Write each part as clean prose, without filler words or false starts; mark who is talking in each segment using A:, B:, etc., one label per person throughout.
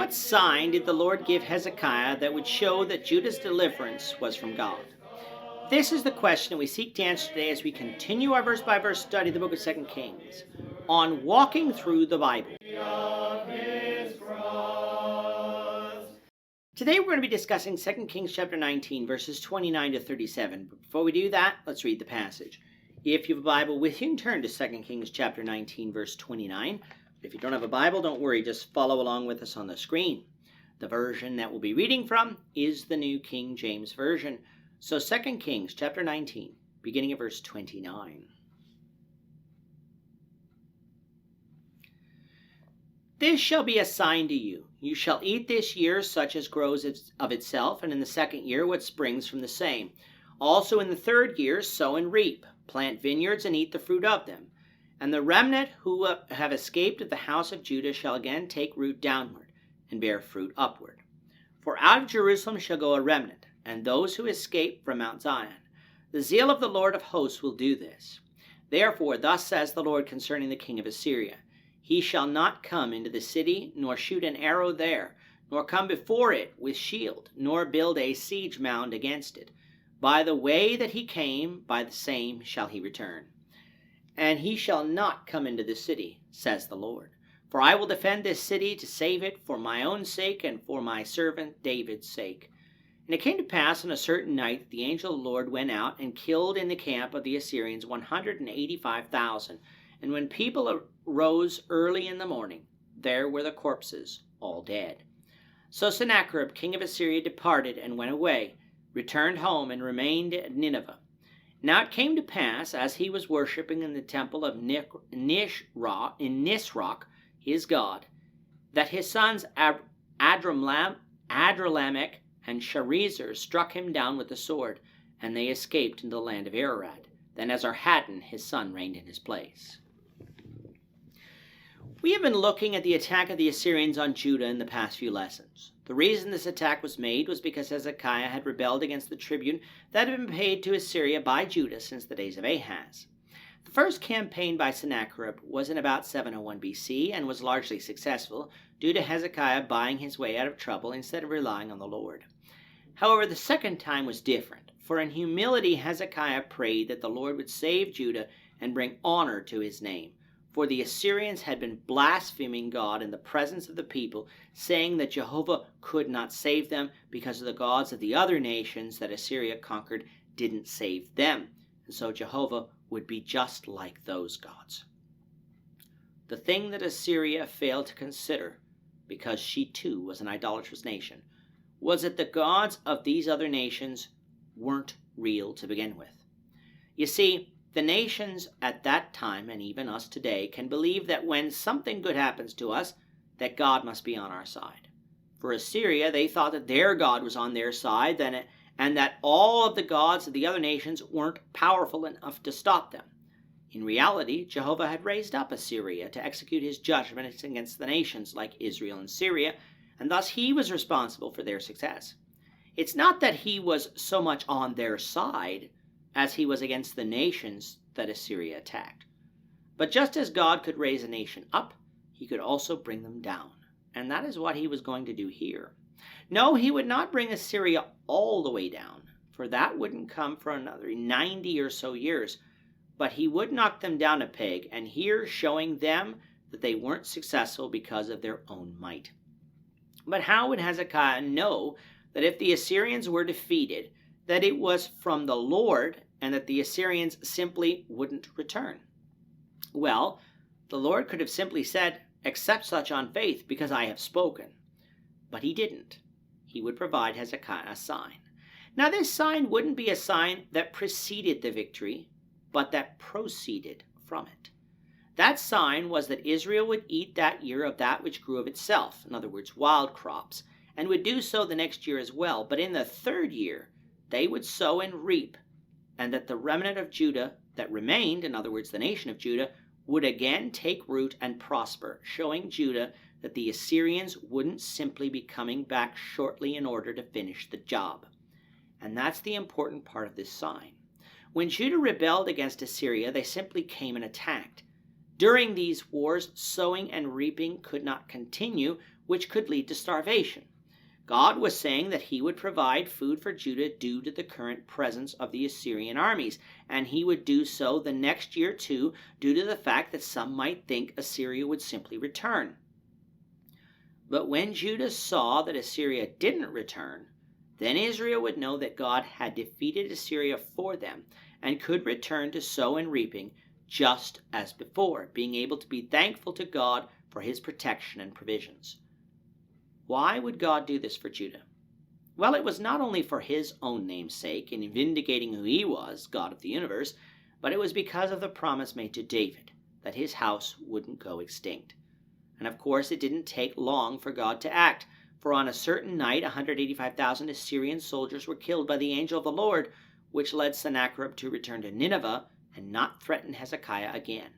A: what sign did the Lord give Hezekiah that would show that Judah's deliverance was from God? This is the question that we seek to answer today as we continue our verse-by-verse study of the book of 2 Kings on walking through the Bible. Today we're going to be discussing 2 Kings chapter 19, verses 29 to 37. But before we do that, let's read the passage. If you have a Bible with you, turn to 2 Kings chapter 19, verse 29. If you don't have a Bible, don't worry, just follow along with us on the screen. The version that we'll be reading from is the New King James Version. So 2 Kings chapter 19, beginning at verse 29. This shall be a sign to you. You shall eat this year such as grows of itself, and in the second year what springs from the same. Also in the third year sow and reap, plant vineyards and eat the fruit of them. And the remnant who have escaped of the house of Judah shall again take root downward, and bear fruit upward. For out of Jerusalem shall go a remnant, and those who escape from Mount Zion. The zeal of the Lord of hosts will do this. Therefore thus says the Lord concerning the king of Assyria, He shall not come into the city, nor shoot an arrow there, nor come before it with shield, nor build a siege mound against it. By the way that he came, by the same shall he return. And he shall not come into the city, says the Lord. For I will defend this city to save it for my own sake and for my servant David's sake. And it came to pass on a certain night that the angel of the Lord went out and killed in the camp of the Assyrians 185,000. And when people arose early in the morning, there were the corpses, all dead. So Sennacherib, king of Assyria, departed and went away, returned home, and remained at Nineveh. Now it came to pass, as he was worshipping in the temple of Nisroch, his god, that his sons Adramelech and Sharezer struck him down with the sword, and they escaped into the land of Ararat. Then Esarhaddon his son reigned in his place. We have been looking at the attack of the Assyrians on Judah in the past few lessons. The reason this attack was made was because Hezekiah had rebelled against the tribute that had been paid to Assyria by Judah since the days of Ahaz. The first campaign by Sennacherib was in about 701 BC and was largely successful due to Hezekiah buying his way out of trouble instead of relying on the Lord. However, the second time was different, for in humility Hezekiah prayed that the Lord would save Judah and bring honor to his name. For the Assyrians had been blaspheming God in the presence of the people, saying that Jehovah could not save them because of the gods of the other nations that Assyria conquered didn't save them, and so Jehovah would be just like those gods. The thing that Assyria failed to consider, because she too was an idolatrous nation, was that the gods of these other nations weren't real to begin with. You see, the nations at that time, and even us today, can believe that when something good happens to us, that God must be on our side. For Assyria, they thought that their God was on their side, and that all of the gods of the other nations weren't powerful enough to stop them. In reality, Jehovah had raised up Assyria to execute his judgments against the nations like Israel and Syria, and thus he was responsible for their success. It's not that he was so much on their side as he was against the nations that Assyria attacked. But just as God could raise a nation up, he could also bring them down. And that is what he was going to do here. No, he would not bring Assyria all the way down, for that wouldn't come for another 90 or so years. But he would knock them down a peg, and here showing them that they weren't successful because of their own might. But how would Hezekiah know that if the Assyrians were defeated, that it was from the Lord and that the Assyrians simply wouldn't return? Well, the Lord could have simply said, "Accept such on faith, because I have spoken." But he didn't. He would provide Hezekiah a sign. Now this sign wouldn't be a sign that preceded the victory, but that proceeded from it. That sign was that Israel would eat that year of that which grew of itself, in other words, wild crops, and would do so the next year as well. But in the third year, they would sow and reap, and that the remnant of Judah that remained, in other words, the nation of Judah, would again take root and prosper, showing Judah that the Assyrians wouldn't simply be coming back shortly in order to finish the job. And that's the important part of this sign. When Judah rebelled against Assyria, they simply came and attacked. During these wars, sowing and reaping could not continue, which could lead to starvation. God was saying that he would provide food for Judah due to the current presence of the Assyrian armies, and he would do so the next year too, due to the fact that some might think Assyria would simply return. But when Judah saw that Assyria didn't return, then Israel would know that God had defeated Assyria for them and could return to sow and reaping just as before, being able to be thankful to God for his protection and provisions. Why would God do this for Judah? Well, it was not only for his own name's sake in vindicating who he was, God of the universe, but it was because of the promise made to David that his house wouldn't go extinct. And of course, it didn't take long for God to act, for on a certain night 185,000 Assyrian soldiers were killed by the angel of the Lord, which led Sennacherib to return to Nineveh and not threaten Hezekiah again.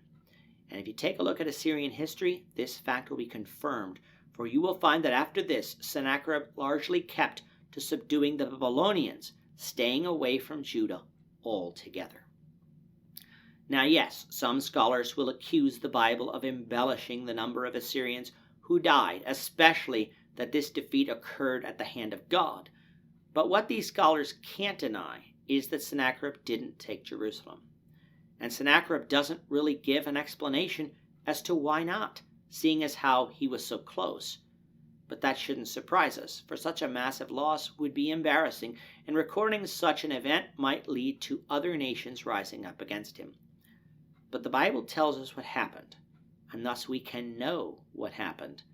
A: And if you take a look at Assyrian history, this fact will be confirmed, for you will find that after this, Sennacherib largely kept to subduing the Babylonians, staying away from Judah altogether. Now yes, some scholars will accuse the Bible of embellishing the number of Assyrians who died, especially that this defeat occurred at the hand of God. But what these scholars can't deny is that Sennacherib didn't take Jerusalem. And Sennacherib doesn't really give an explanation as to why not, seeing as how he was so close. But that shouldn't surprise us, for such a massive loss would be embarrassing, and recording such an event might lead to other nations rising up against him. But the Bible tells us what happened, and thus we can know what happened,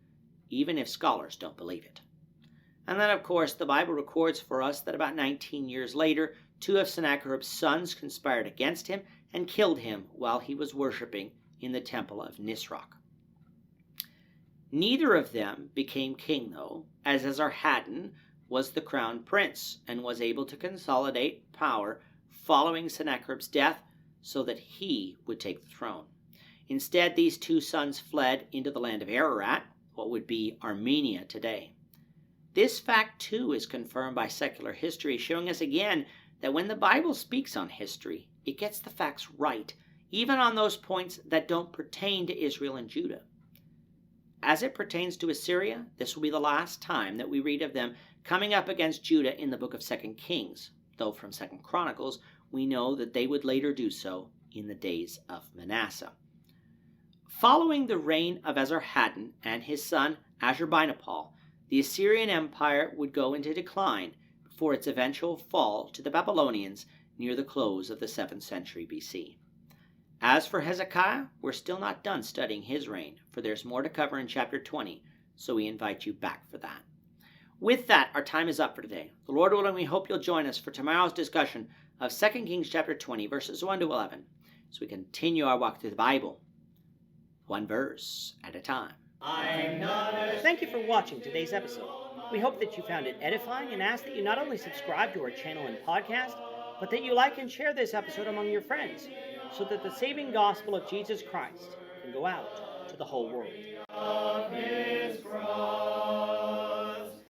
A: even if scholars don't believe it. And then, of course, the Bible records for us that about 19 years later, 2 of Sennacherib's sons conspired against him and killed him while he was worshiping in the temple of Nisroch. Neither of them became king, though, as Esarhaddon was the crown prince and was able to consolidate power following Sennacherib's death so that he would take the throne. Instead, these 2 sons fled into the land of Ararat, what would be Armenia today. This fact, too, is confirmed by secular history, showing us again that when the Bible speaks on history, it gets the facts right, even on those points that don't pertain to Israel and Judah. As it pertains to Assyria, this will be the last time that we read of them coming up against Judah in the book of 2 Kings, though from 2 Chronicles we know that they would later do so in the days of Manasseh. Following the reign of Esarhaddon and his son Ashurbanipal, the Assyrian Empire would go into decline before its eventual fall to the Babylonians near the close of the 7th century BC. As for Hezekiah, we're still not done studying his reign, for there's more to cover in chapter 20, so we invite you back for that. With that, our time is up for today. The Lord willing, we hope you'll join us for tomorrow's discussion of 2 Kings chapter 20, verses 1 to 11, as we continue our walk through the Bible, one verse at a time. Thank you for watching today's episode. We hope that you found it edifying and ask that you not only subscribe to our channel and podcast, but that you like and share this episode among your friends, so that the saving gospel of Jesus Christ can go out to the whole world.